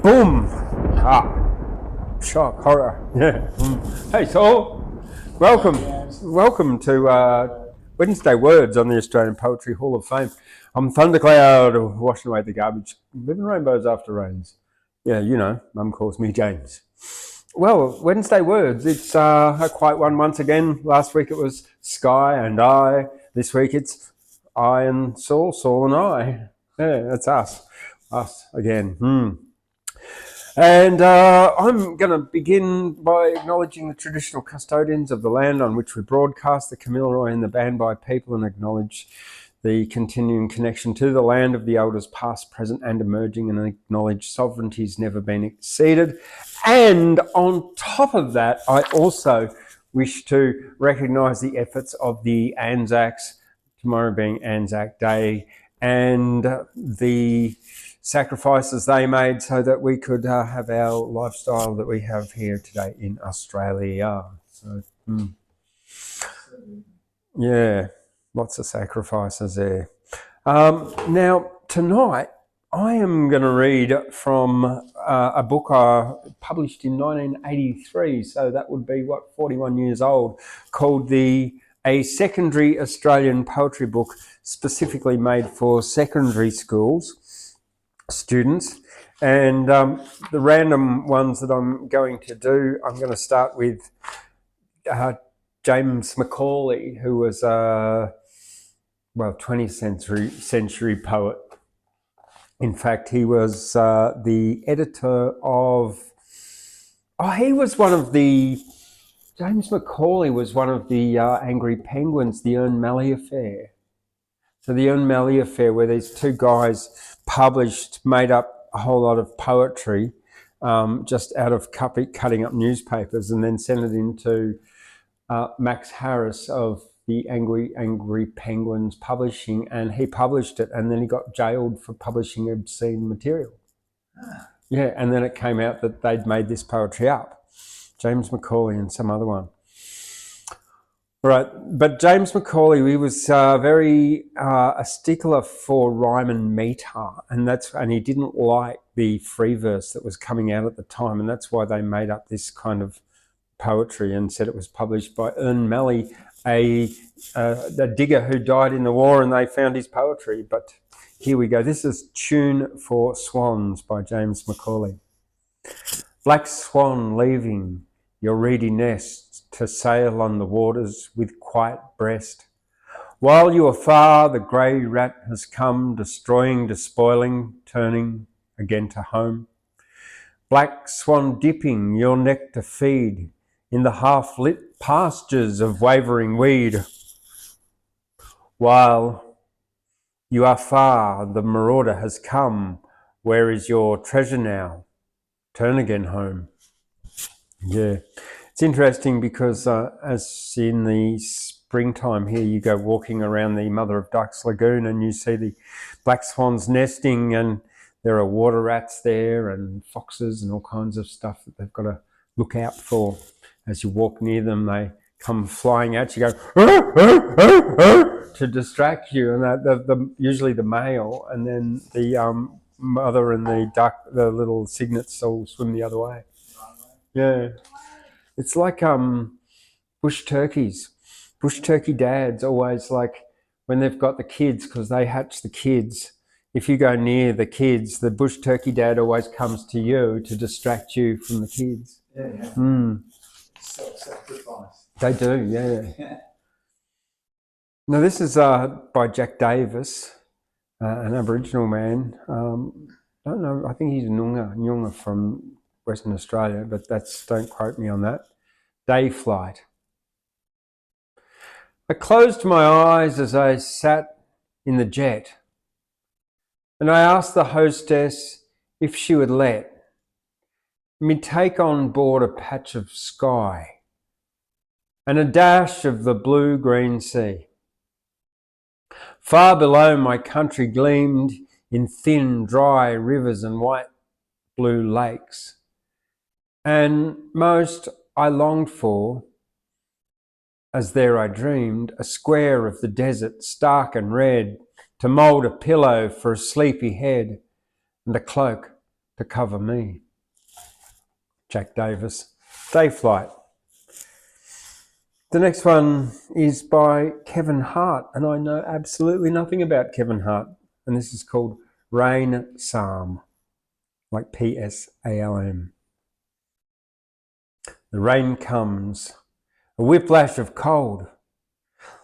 Boom! Shock, horror. Yeah. Hey, Saul. Welcome to Wednesday Words on the Australian Poetry Hall of Fame. I'm Thundercloud, washing away the garbage, living rainbows after rains. Yeah, you know, Mum calls me James. Well, Wednesday Words, it's a quiet one once again. Last week it was Sky and I. This week it's I and Saul, Saul and I. Yeah, that's us again. And I'm going to begin by acknowledging the traditional custodians of the land on which we broadcast, the Kamilaroi and the Banbai people, and acknowledge the continuing connection to the land of the elders past, present and emerging, and acknowledge sovereignty's never been exceeded. And on top of that, I also wish to recognise the efforts of the Anzacs, tomorrow being Anzac Day, and the sacrifices they made so that we could have our lifestyle that we have here today in Australia. So, yeah, lots of sacrifices there. Now, tonight, I am going to read from a book published in 1983, so that would be, 41 years old, called A Secondary Australian Poetry Book, specifically made for secondary schools students. And the random ones that I'm going to do, I'm going to start with James McCauley, who was a 20th century poet. In fact, he was the editor of James McCauley was one of the Angry Penguins, the Malee affair. So the Malee affair, where these two guys made up a whole lot of poetry just out of cutting up newspapers, and then sent it into Max Harris of the Angry Penguins Publishing, and he published it, and then he got jailed for publishing obscene material. Yeah, and then it came out that they'd made this poetry up. James McCauley and some other one. Right, but James McCauley, he was very a stickler for rhyme and metre, and he didn't like the free verse that was coming out at the time, and that's why they made up this kind of poetry and said it was published by Malee, a digger who died in the war, and they found his poetry. But here we go. This is Tune for Swans by James McCauley. Black swan leaving your reedy nest to sail on the waters with quiet breast. While you are far, the grey rat has come, destroying, despoiling, turning again to home. Black swan dipping your neck to feed in the half-lit pastures of wavering weed. While you are far, the marauder has come. Where is your treasure now? Turn again home. Yeah. It's interesting because as in the springtime here, you go walking around the Mother of Ducks Lagoon and you see the black swans nesting, and there are water rats there and foxes and all kinds of stuff that they've got to look out for. As you walk near them, they come flying at you, go to distract you, and usually the male, and then the mother and the duck, the little cygnets, all swim the other way. Yeah. It's like bush turkeys. Bush turkey dads always, like, when they've got the kids, because they hatch the kids, if you go near the kids, the bush turkey dad always comes to you to distract you from the kids. Yeah. Self-sacrifice. They do, yeah. Now this is by Jack Davis, an Aboriginal man. I don't know, I think he's Noongar from Western Australia, but don't quote me on that. Day flight. I closed my eyes as I sat in the jet, and I asked the hostess if she would let me take on board a patch of sky and a dash of the blue-green sea. Far below, my country gleamed in thin, dry rivers and white blue lakes. And most I longed for as there I dreamed, a square of the desert, stark and red, to mould a pillow for a sleepy head and a cloak to cover me. Jack Davis, Day Flight. The next one is by Kevin Hart, and I know absolutely nothing about Kevin Hart, and this is called Rain Psalm, like Psalm. The rain comes, a whiplash of cold.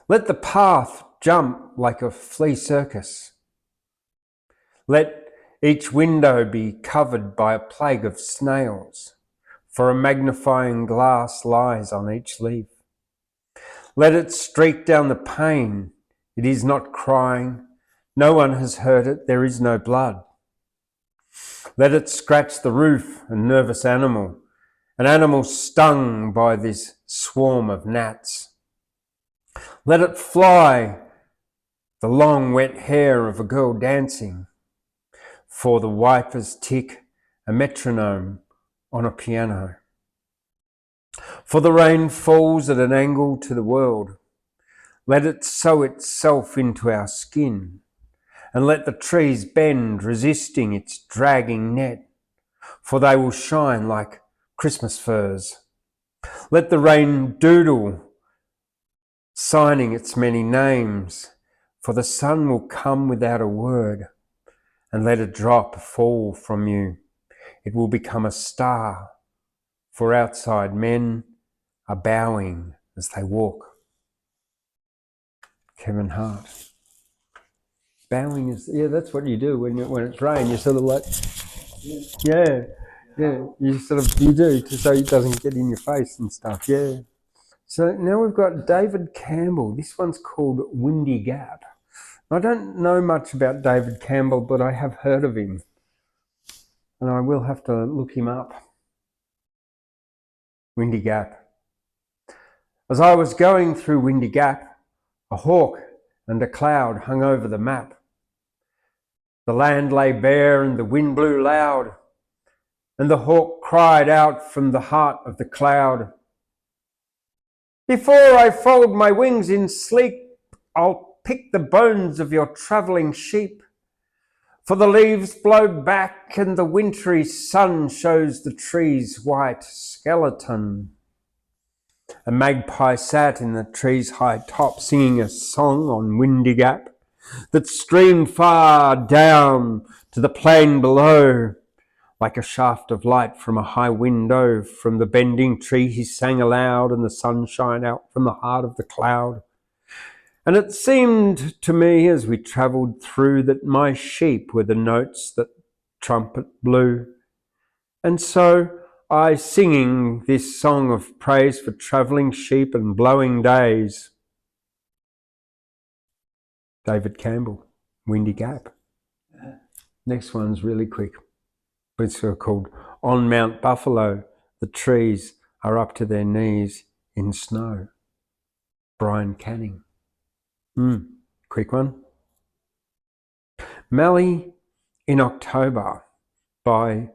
Let the path jump like a flea circus. Let each window be covered by a plague of snails, for a magnifying glass lies on each leaf. Let it streak down the pane. It is not crying. No one has hurt it. There is no blood. Let it scratch the roof, a nervous animal, an animal stung by this swarm of gnats. Let it fly, the long wet hair of a girl dancing, for the wipers tick, a metronome on a piano. For the rain falls at an angle to the world. Let it sow itself into our skin, and let the trees bend, resisting its dragging net, for they will shine like Christmas firs. Let the rain doodle, signing its many names, for the sun will come without a word, and let a drop fall from you. It will become a star, for outside men are bowing as they walk. Kevin Hart. Bowing is, that's what you do when it's rain. You sort of like, you do, so it doesn't get in your face and stuff, So now we've got David Campbell. This one's called Windy Gap. I don't know much about David Campbell, but I have heard of him, and I will have to look him up. Windy Gap. As I was going through Windy Gap, a hawk and a cloud hung over the map. The land lay bare and the wind blew loud, and the hawk cried out from the heart of the cloud, "Before I fold my wings in sleep, I'll pick the bones of your travelling sheep. For the leaves blow back and the wintry sun shows the tree's white skeleton." A magpie sat in the tree's high top, singing a song on Windy Gap that streamed far down to the plain below. Like a shaft of light from a high window, from the bending tree he sang aloud, and the sunshine out from the heart of the cloud. And it seemed to me as we travelled through that my sheep were the notes that trumpet blew. And so I, singing this song of praise for travelling sheep and blowing days. David Campbell, Windy Gap. Next one's really quick. It's called On Mount Buffalo, the trees are up to their knees in snow. Brian Canning. Quick one. Malee in October by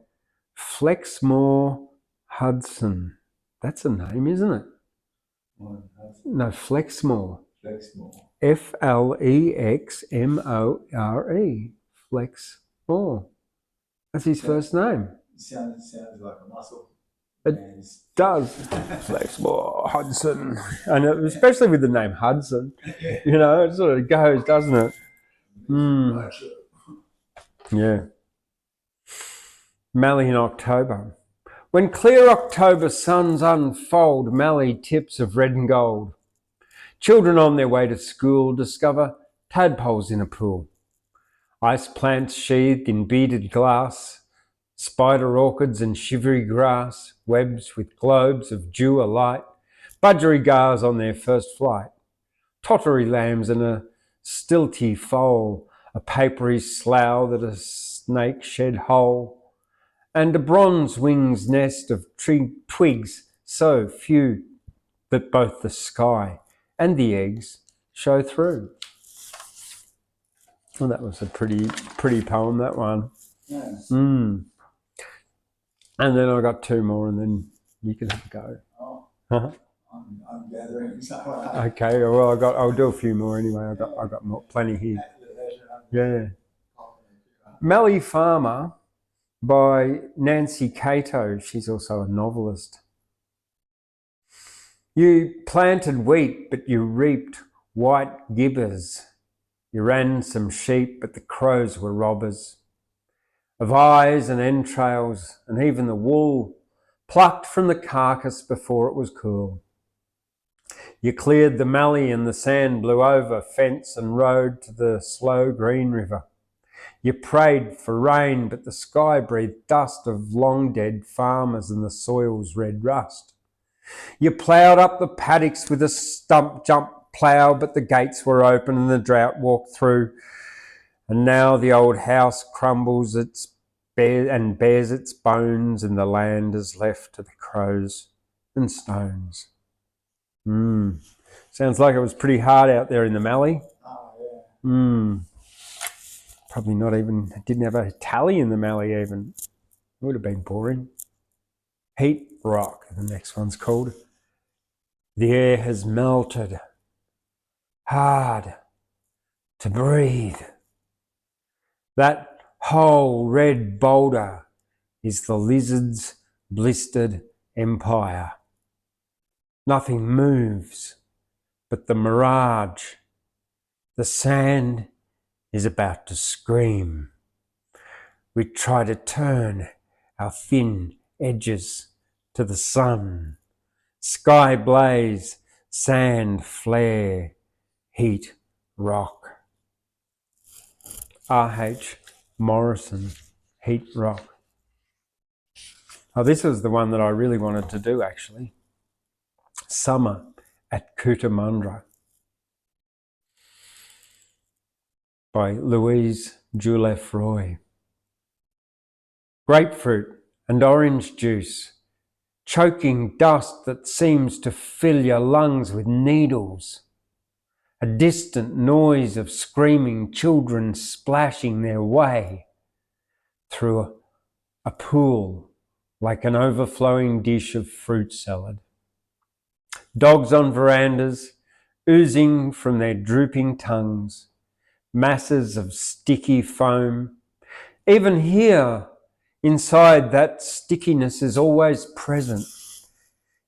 Flexmore Hudson. That's a name, isn't it? No, Flexmore. Flexmore. Flexmore. Flexmore. That's his first name. Sounds like a muscle. It does. Flexmore Hudson. And especially with the name Hudson. You know, it sort of goes, doesn't it? Yeah. Malee in October. When clear October suns unfold Malee tips of red and gold, children on their way to school discover tadpoles in a pool, ice plants sheathed in beaded glass, spider orchids and shivery grass, webs with globes of dew alight, budgerigars on their first flight, tottery lambs in a stilty foal, a papery slough that a snake shed whole, and a bronze wing's nest of twigs so few that both the sky and the eggs show through. Well, that was a pretty poem, that one. Yeah. And then I got two more, and then you can have a go. Oh. Uh-huh. I'm gathering. So Okay, well I'll do a few more anyway. I got more, plenty here. Yeah. Malee Farmer by Nancy Cato. She's also a novelist. You planted wheat, but you reaped white gibbers. You ran some sheep, but the crows were robbers. Of eyes and entrails, and even the wool, plucked from the carcass before it was cool. You cleared the mallee and the sand blew over fence and road to the slow green river. You prayed for rain, but the sky breathed dust of long dead farmers and the soil's red rust. You ploughed up the paddocks with a stump jump plough, but the gates were open and the drought walked through. And now the old house crumbles and bears its bones, and the land is left to the crows and stones. Sounds like it was pretty hard out there in the Malee. oh yeah. Probably not even, didn't have a tally in the Malee even. It would have been boring. Heatrock, the next one's called. The air has melted. Hard to breathe. That whole red boulder is the lizard's blistered empire. Nothing moves but the mirage. The sand is about to scream. We try to turn our thin edges to the sun. Sky blaze, sand flare, heat rock. R H Morrison, Heatrock. Oh, this was the one that I really wanted to do actually. Summer at Cootamundra by Louise, Juleff Roy. Grapefruit and orange juice, choking dust that seems to fill your lungs with needles. A distant noise of screaming children splashing their way through a pool like an overflowing dish of fruit salad. Dogs on verandas, oozing from their drooping tongues, masses of sticky foam. Even here, inside, that stickiness is always present.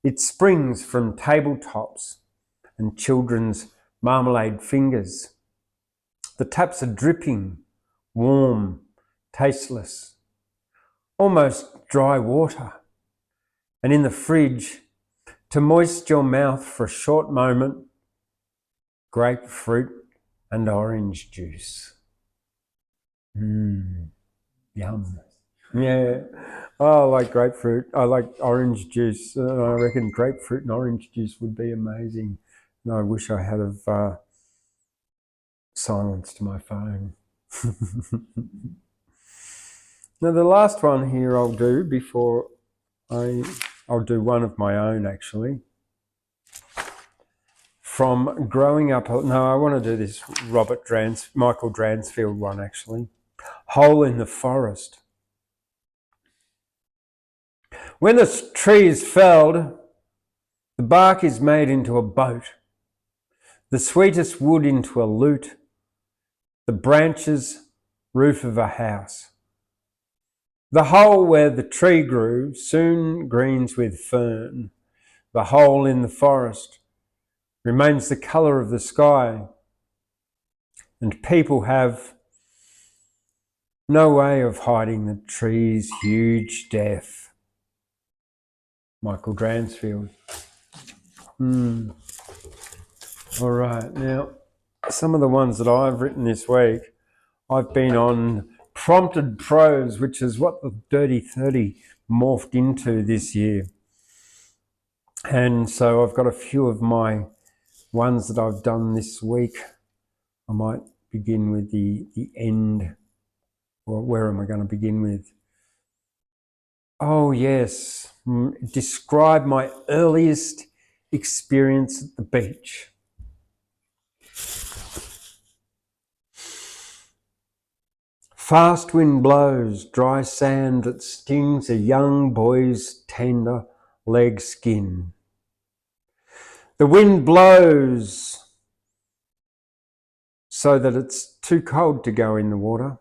It springs from tabletops and children's marmalade fingers. The taps are dripping, warm, tasteless, almost dry water. And in the fridge, to moist your mouth for a short moment, grapefruit and orange juice. Yum. Yeah, I like grapefruit. I like orange juice. I reckon grapefruit and orange juice would be amazing. And I wish I had silenced my phone. Now the last one here I'll do before I'll do one of my own actually. From growing up, no, I want to do this Michael Dransfield one actually. Hole in the Forest. When the tree is felled, the bark is made into a boat, the sweetest wood into a lute, the branches roof of a house. The hole where the tree grew soon greens with fern. The hole in the forest remains the colour of the sky, and people have no way of hiding the tree's huge death. Michael Dransfield. All right, now some of the ones that I've written this week, I've been on prompted prose, which is what the Dirty 30 morphed into this year. And so I've got a few of my ones that I've done this week. I might begin with the end. Or where am I going to begin with? Oh yes, describe my earliest experience at the beach. Fast wind blows, dry sand that stings a young boy's tender leg skin. The wind blows so that it's too cold to go in the water,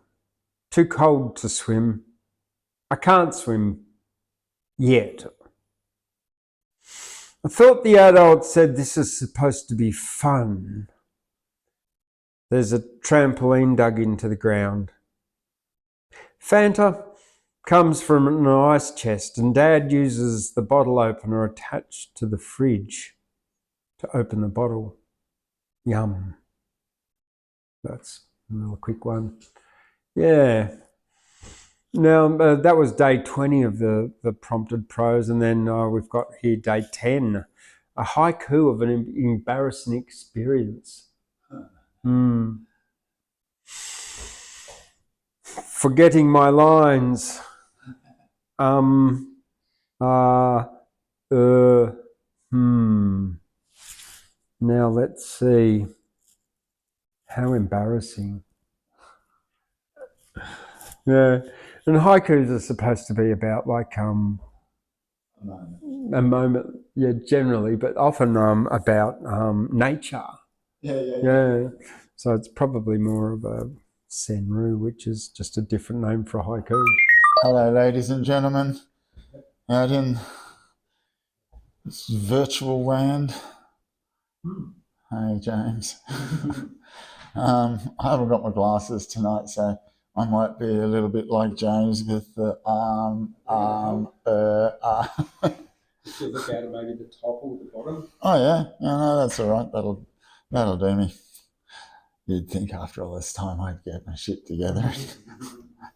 too cold to swim. I can't swim yet. I thought the adult said this is supposed to be fun. There's a trampoline dug into the ground. Fanta comes from an ice chest and Dad uses the bottle opener attached to the fridge to open the bottle. Yum. That's a little quick one. Yeah. Now, that was day 20 of the prompted prose, and then we've got here day 10, a haiku of an embarrassing experience. Forgetting my lines. Now let's see. How embarrassing. Yeah, and haikus are supposed to be about like a moment, yeah, generally, but often about nature. Yeah. So it's probably more of a senru, which is just a different name for a haiku. Hello, ladies and gentlemen, out in this virtual land. Hey, James. I haven't got my glasses tonight, so I might be a little bit like James with the If you look at maybe the top or the bottom. Oh yeah, no, that's all right. That'll do me. You'd think after all this time I'd get my shit together,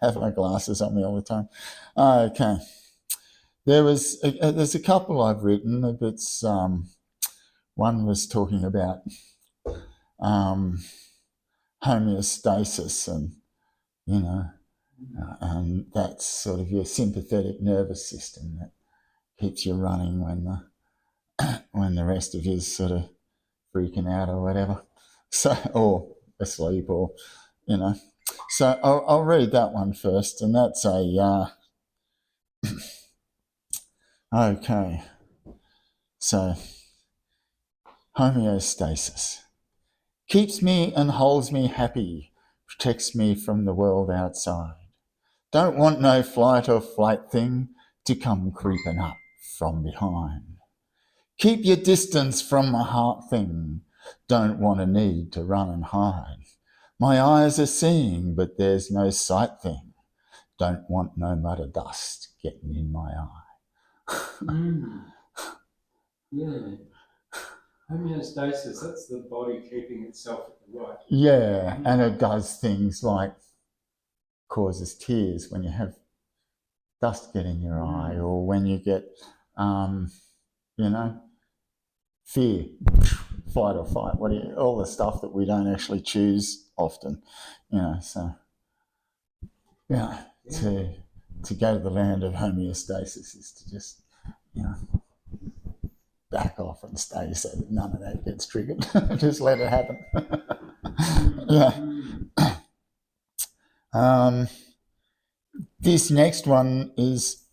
have my glasses on me all the time. Okay, there's a couple I've written. It's one was talking about homeostasis, and and that's sort of your sympathetic nervous system that keeps you running when the rest of you's sort of freaking out or whatever, so, or asleep, or So I'll read that one first, and that's a okay. So homeostasis keeps me and holds me happy, protects me from the world outside. Don't want no flight or flight thing to come creeping up from behind. Keep your distance from my heart thing. Don't want a need to run and hide. My eyes are seeing, but there's no sight thing. Don't want no mud or dust getting in my eye. Yeah. Homeostasis, that's the body keeping itself at the right. Yeah, and it does things like causes tears when you have dust get in your eye, or when you get, fear, flight or fight, all the stuff that we don't actually choose often, so, to go to the land of homeostasis is to just, back off and stay so that none of that gets triggered. Just let it happen. Yeah. This next one is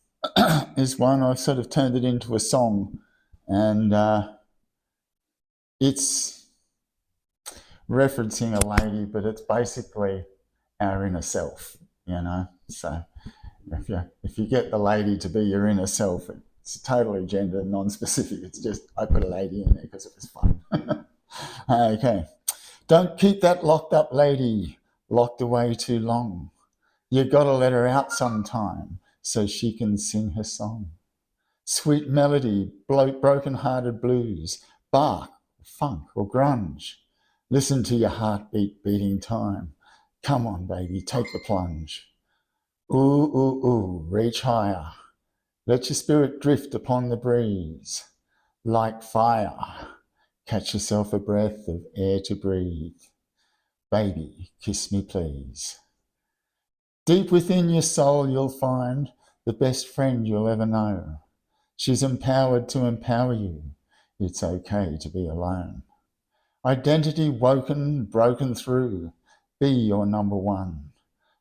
one I've sort of turned it into a song, and it's referencing a lady, but it's basically our inner self, So if you get the lady to be your inner self, it's totally gender non-specific. It's just I put a lady in there because it was fun. Okay. Don't keep that locked up lady locked away too long. You got to let her out sometime so she can sing her song. Sweet melody, broken-hearted blues, bark, funk or grunge. Listen to your heartbeat beating time. Come on, baby, take the plunge. Ooh, ooh, ooh, reach higher. Let your spirit drift upon the breeze. Like fire, catch yourself a breath of air to breathe. Baby, kiss me please. Deep within your soul you'll find the best friend you'll ever know. She's empowered to empower you. It's okay to be alone. Identity woken, broken through. Be your number one.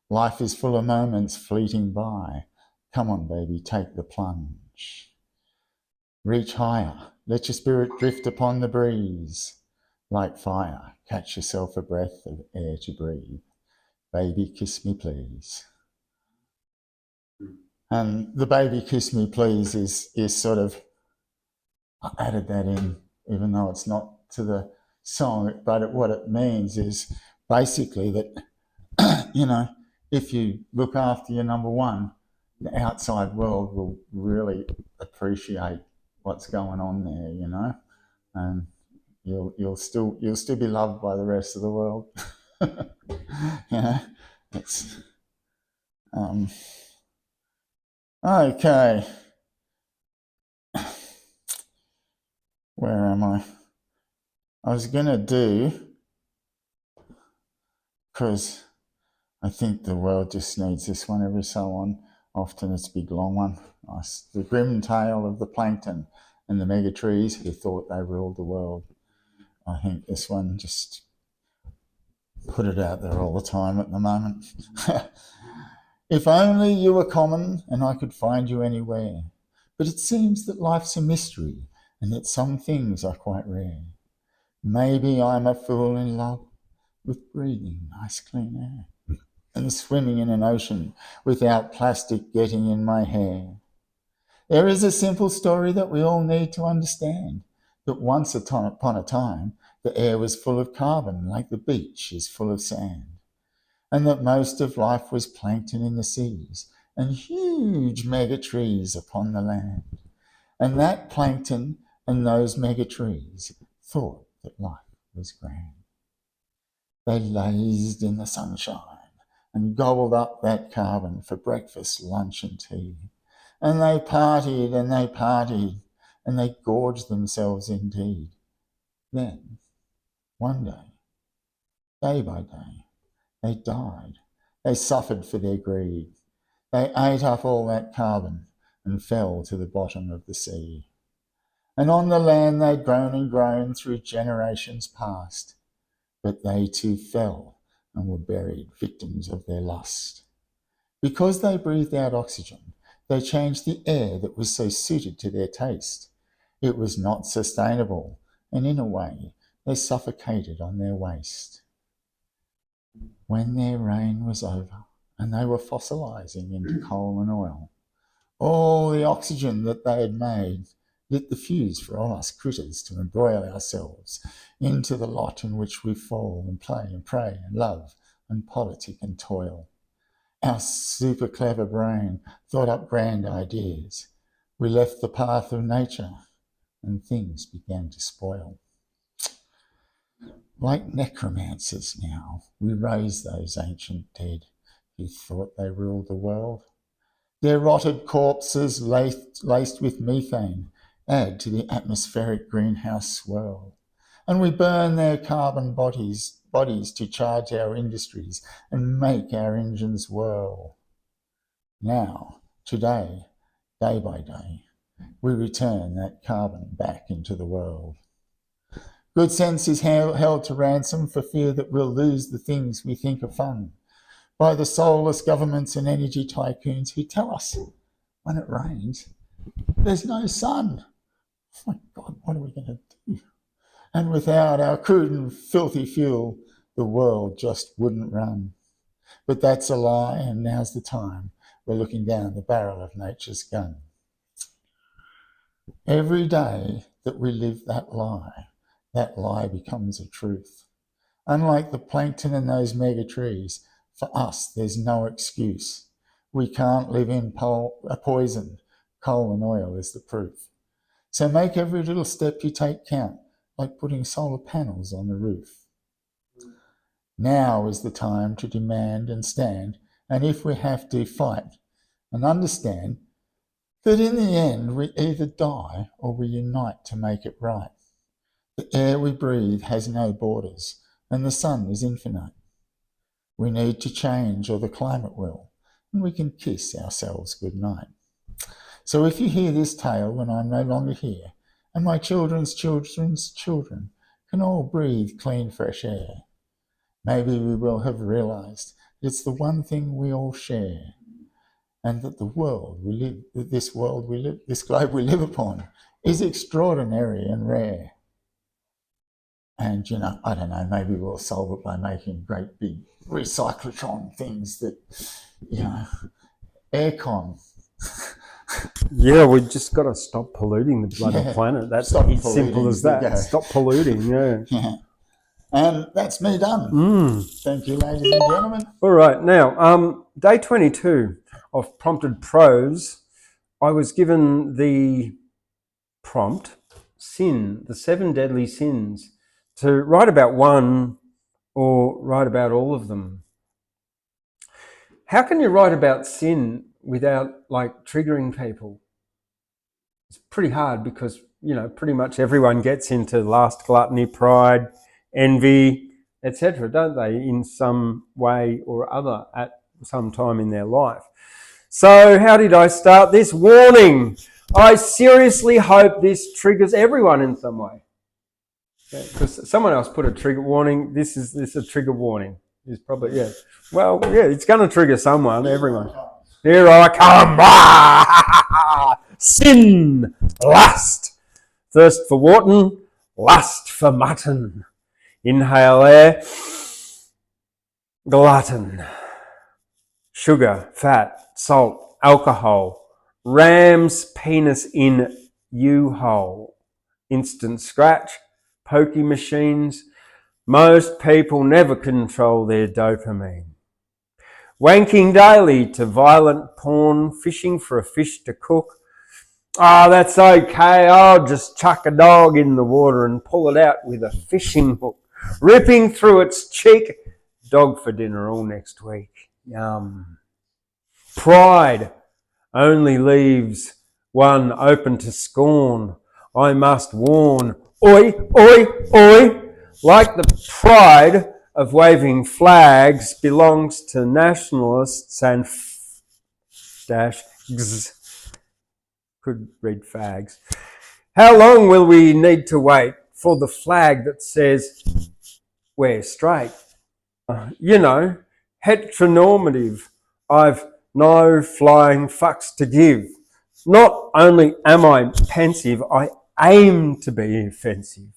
Life is full of moments fleeting by. Come on, baby, take the plunge. Reach higher, let your spirit drift upon the breeze. Like fire, catch yourself a breath of air to breathe. Baby, kiss me, please. And the baby, kiss me, please is sort of, I added that in, even though it's not to the song, but what it means is basically that, you know, if you look after your number one, the outside world will really appreciate what's going on there, you know, and you'll still be loved by the rest of the world. You know, it's okay. Where am I? I was gonna do, because I think the world just needs this one every so often. It's a big long one. The grim tale of the plankton and the mega trees who thought they ruled the world. I think this one, just put it out there all the time at the moment. If only you were common and I could find you anywhere. But it seems that life's a mystery and that some things are quite rare. Maybe I'm a fool in love with breathing nice clean air and swimming in an ocean without plastic getting in my hair. There is a simple story that we all need to understand, that once upon a time, the air was full of carbon like the beach is full of sand, and that most of life was plankton in the seas and huge mega trees upon the land. And that plankton and those mega trees thought that life was grand. They lazed in the sunshine and gobbled up that carbon for breakfast, lunch and tea. And they partied and they partied and they gorged themselves indeed. Then, one day by day, they died. They suffered for their greed. They ate up all that carbon and fell to the bottom of the sea. And on the land they'd grown and grown through generations past, but they too fell and were buried, victims of their lust. Because they breathed out oxygen, they changed the air that was so suited to their taste. It was not sustainable, and in a way, they suffocated on their waste. When their reign was over, and they were fossilising into coal and oil, all the oxygen that they had made lit the fuse for all us critters to embroil ourselves into the lot in which we fall and play and pray and love and politic and toil. Our super clever brain thought up grand ideas. We left the path of nature and things began to spoil. Like necromancers now, we raise those ancient dead who thought they ruled the world. Their rotted corpses laced with methane add to the atmospheric greenhouse swirl. And we burn their carbon bodies to charge our industries and make our engines whirl. Now, today, day by day, we return that carbon back into the world. Good sense is held to ransom for fear that we'll lose the things we think are fun by the soulless governments and energy tycoons who tell us when it rains, there's no sun. Oh my God, what are we going to do? And without our crude and filthy fuel, the world just wouldn't run. But that's a lie, and now's the time we're looking down the barrel of nature's gun. Every day that we live that lie becomes a truth. Unlike the plankton and those mega trees, for us there's no excuse. We can't live in poison. Coal and oil is the proof. So make every little step you take count, like putting solar panels on the roof. Now is the time to demand and stand, and if we have to, fight, and understand that in the end we either die or we unite to make it right. The air we breathe has no borders, and the sun is infinite. We need to change or the climate will, and we can kiss ourselves goodnight. So if you hear this tale when I'm no longer here, and my children's children's children can all breathe clean, fresh air, maybe we will have realised it's the one thing we all share, and that this globe we live upon, is extraordinary and rare. And, you know, I don't know, maybe we'll solve it by making great big recyclotron things that, you know, aircon. Yeah, we just got to stop polluting the bloody planet. That's as simple as that. Stop polluting, yeah. And that's me done. Thank you, ladies and gentlemen. All right, now, day 22 of Prompted Prose, I was given the prompt, sin, the 7 deadly sins, to write about one or write about all of them. How can you write about sin without, like, triggering people? It's pretty hard because, you know, pretty much everyone gets into lust, gluttony, pride, envy, etc., don't they, in some way or other at some time in their life. So how did I start this? Warning! I seriously hope this triggers everyone in some way. Because someone else put a trigger warning. This is a trigger warning. It's probably, yeah. Well, yeah, it's going to trigger someone, everyone. Here I come. Sin, lust, thirst for Wharton, lust for mutton. Inhale air, glutton, sugar, fat, salt, alcohol, ram's penis in U-hole, instant scratch, pokey machines. Most people never control their dopamine. Wanking daily to violent porn, fishing for a fish to cook. Oh, that's okay. I'll just chuck a dog in the water and pull it out with a fishing hook, ripping through its cheek. Dog for dinner all next week. Yum. Pride only leaves one open to scorn. I must warn. Oi, oi, oi. Like the pride of waving flags belongs to nationalists and could read fags. How long will we need to wait for the flag that says we're straight? You know, heteronormative. I've no flying fucks to give. Not only am I pensive, I aim to be offensive.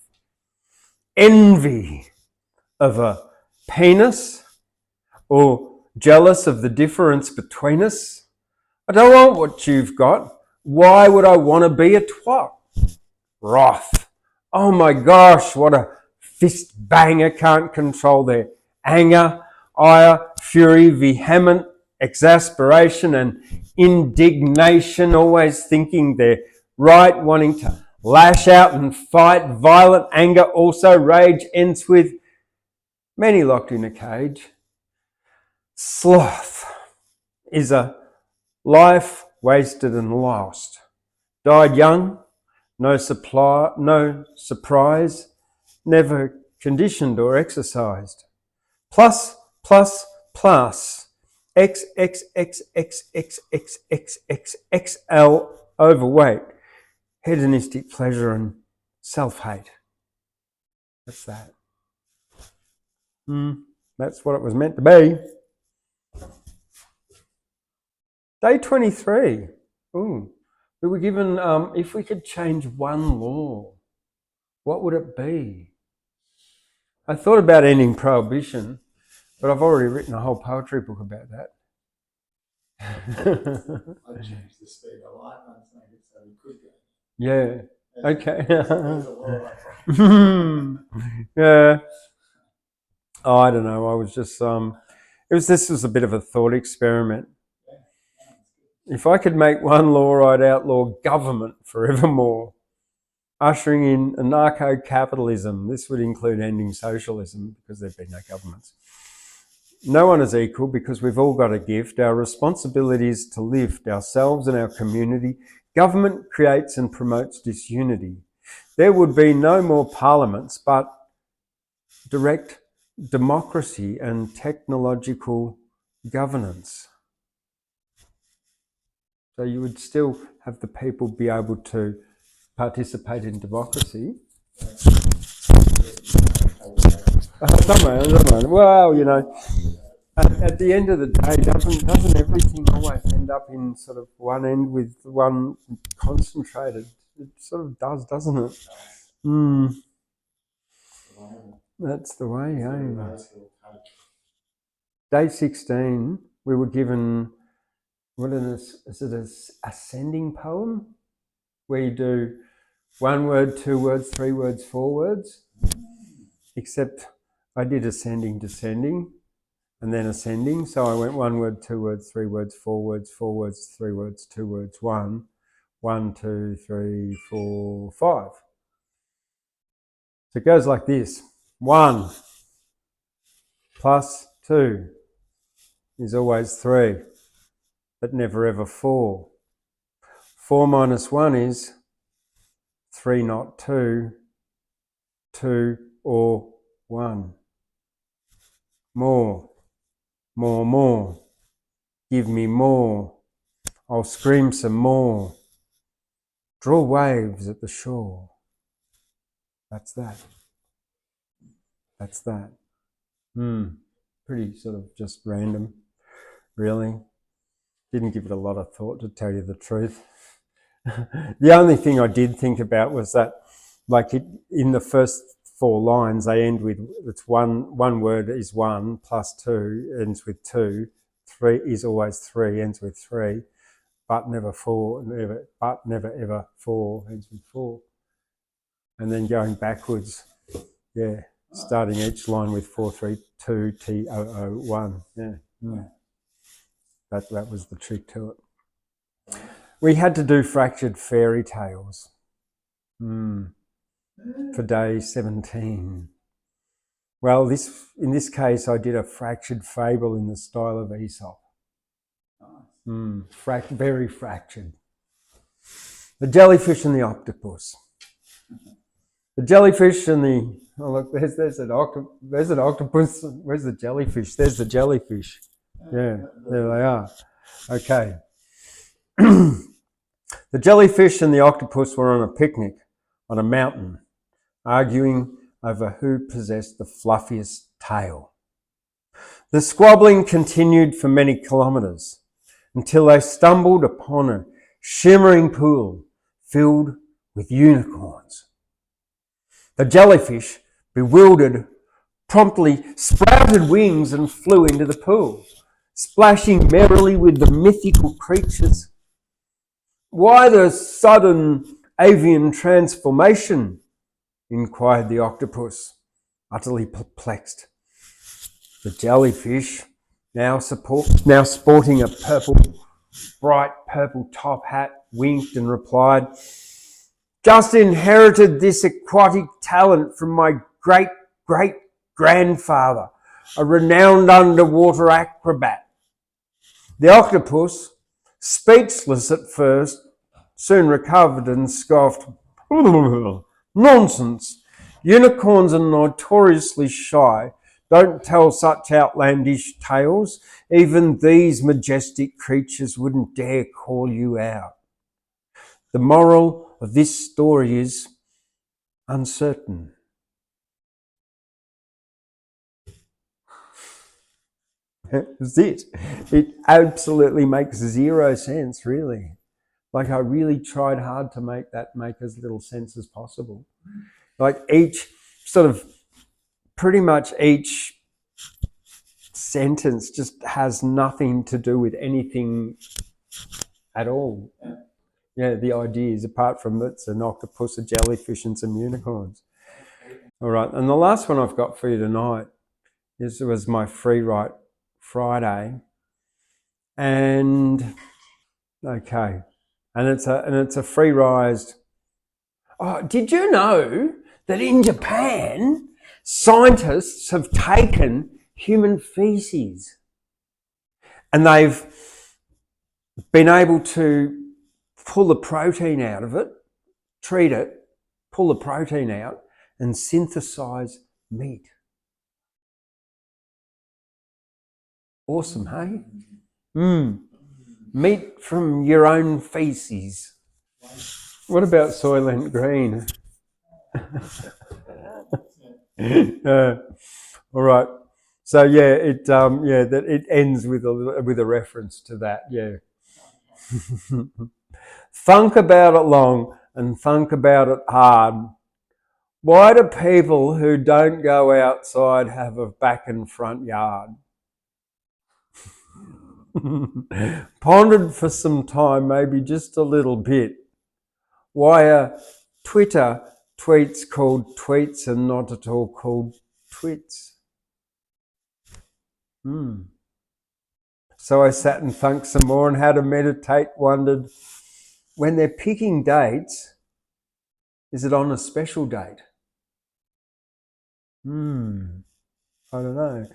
Envy of a penis or jealous of the difference between us. I don't want what you've got. Why would I want to be a twat? Wrath. Oh my gosh, what a fist banger. Can't control their anger, ire, fury, vehement exasperation and indignation, always thinking they're right, wanting to lash out and fight. Violent anger, also rage, ends with many locked in a cage. Sloth is a life wasted and lost. Died young, no surprise, never conditioned or exercised. Plus, XXXXXXXXXL overweight, hedonistic pleasure and self-hate. That's that. That's what it was meant to be. Day 23. Ooh. We were given, if we could change one law, what would it be? I thought about ending prohibition, but I've already written a whole poetry book about that. I'd change the speed of light and make it so we could go. Yeah. Okay. Yeah. Yeah. Oh, I don't know. I was just this was a bit of a thought experiment. If I could make one law, I'd outlaw government forevermore, ushering in anarcho-capitalism. This would include ending socialism because there'd be no governments. No one is equal because we've all got a gift. Our responsibility is to lift ourselves and our community. Government creates and promotes disunity. There would be no more parliaments, but direct democracy and technological governance. So you would still have the people be able to participate in democracy. Well, you know, at the end of the day, doesn't everything always end up in sort of one end with one concentrated It sort of does, doesn't it? That's the way, eh? Day 16, we were given, is it an ascending poem? Where you do 1 word, 2 words, 3 words, 4 words. Except I did ascending, descending, and then ascending. So I went 1 word, 2 words, 3 words, 4 words, 4 words, 3 words, 2 words, 1. 1, 2, 3, 4, 5. So it goes like this. 1 plus 2 is always 3, but never ever 4. 4 minus 1 is 3, not 2, 2 or 1. More, more, more. Give me more. I'll scream some more. Draw waves at the shore. That's that. That's that. Pretty sort of just random, really. Didn't give it a lot of thought, to tell you the truth. The only thing I did think about was that, like in the first 4 lines, they end with, it's one word is 1 plus 2 ends with 2. 3 is always 3, ends with 3. But never 4, never ever 4, ends with 4. And then going backwards, yeah, starting each line with 4, 3, 2, T, O, O, 1. Yeah. That was the trick to it. We had to do fractured fairy tales for day 17. Well, in this case, I did a fractured fable in the style of Aesop. Very fractured. The jellyfish and the octopus. The jellyfish and the... Oh, look, there's an octopus. Where's the jellyfish? There's the jellyfish. Yeah, there they are. Okay. The jellyfish and the octopus were on a picnic on a mountain, arguing over who possessed the fluffiest tail. The squabbling continued for many kilometres until they stumbled upon a shimmering pool filled with unicorns. The jellyfish, bewildered, promptly sprouted wings and flew into the pool, splashing merrily with the mythical creatures. "Why the sudden avian transformation?" inquired the octopus, utterly perplexed. The jellyfish, now sporting a bright purple top hat, winked and replied, "Just inherited this aquatic talent from my great-great-grandfather, a renowned underwater acrobat." The octopus, speechless at first, soon recovered and scoffed, "Nonsense! Unicorns are notoriously shy. Don't tell such outlandish tales. Even these majestic creatures wouldn't dare call you out. The moral of this story is uncertain." That's it. It absolutely makes 0 sense, really. Like, I really tried hard to make that make as little sense as possible. Like, pretty much each sentence just has nothing to do with anything at all. Yeah, the ideas, apart from it's an octopus, a jellyfish, and some unicorns. All right, and the last one I've got for you tonight was my free write Friday, and okay, and it's a free rise. Oh, did you know that in Japan, scientists have taken human feces and they've been able to pull the protein out of it, treat it, pull the protein out, and synthesize meat? Awesome, hey? Meat from your own feces. What about Soylent Green? All right. So yeah, it ends with a reference to that. Yeah. Thunk about it long and think about it hard. Why do people who don't go outside have a back and front yard? Pondered for some time, maybe just a little bit. Why are Twitter tweets called tweets and not at all called twits? So I sat and thunk some more and had to meditate, wondered, when they're picking dates, is it on a special date? I don't know.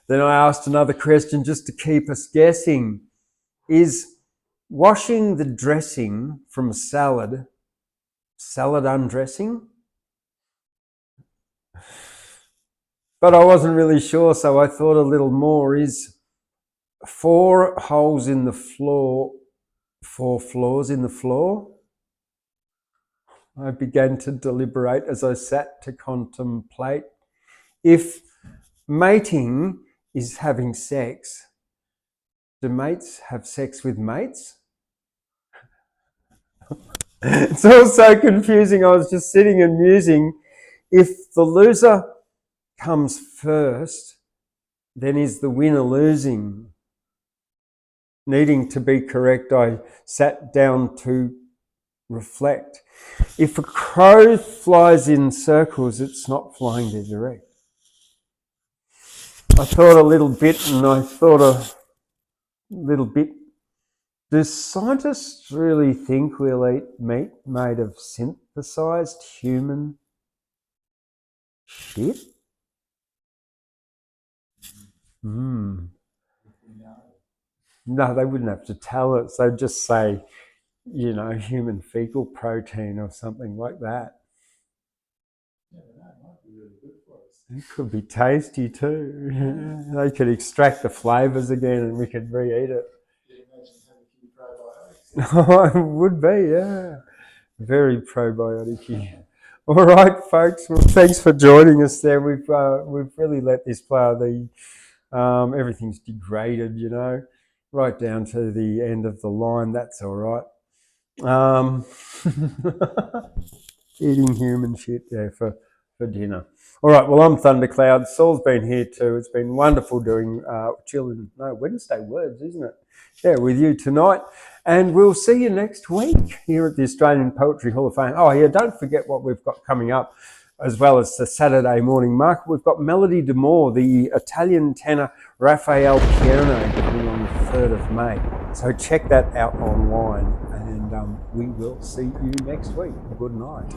Then I asked another question just to keep us guessing. Is washing the dressing from a salad undressing? But I wasn't really sure, so I thought a little more. Is 4 holes in the floor 4 floors in the floor? I began to deliberate as I sat to contemplate. If mating is having sex, do mates have sex with mates? It's all so confusing. I was just sitting and musing. If the loser comes first, then is the winner losing? Needing to be correct, I sat down to reflect. If a crow flies in circles, it's not flying dead direct. I thought a little bit, and I thought a little bit. Do scientists really think we'll eat meat made of synthesized human shit? No, they wouldn't have to tell us. They'd just say, you know, human fecal protein or something like that. It could be tasty too. They could extract the flavours again and we could re-eat it. It would be, yeah. Very probiotic-y. All right, folks. Well, thanks for joining us there. We've really let this play. Everything's degraded, you know, right down to the end of the line. That's all right. Eating human shit, yeah, for dinner. All right, well, I'm Thundercloud. Saul's been here too. It's been wonderful doing Wednesday words, isn't it? Yeah, with you tonight. And we'll see you next week here at the Australian Poetry Hall of Fame. Oh, yeah, don't forget what we've got coming up, as well as the Saturday morning market. We've got Melodie d'Amour, the Italian tenor Rafaelle Pierno, coming on the 3rd of May. So check that out online, and we will see you next week. Good night.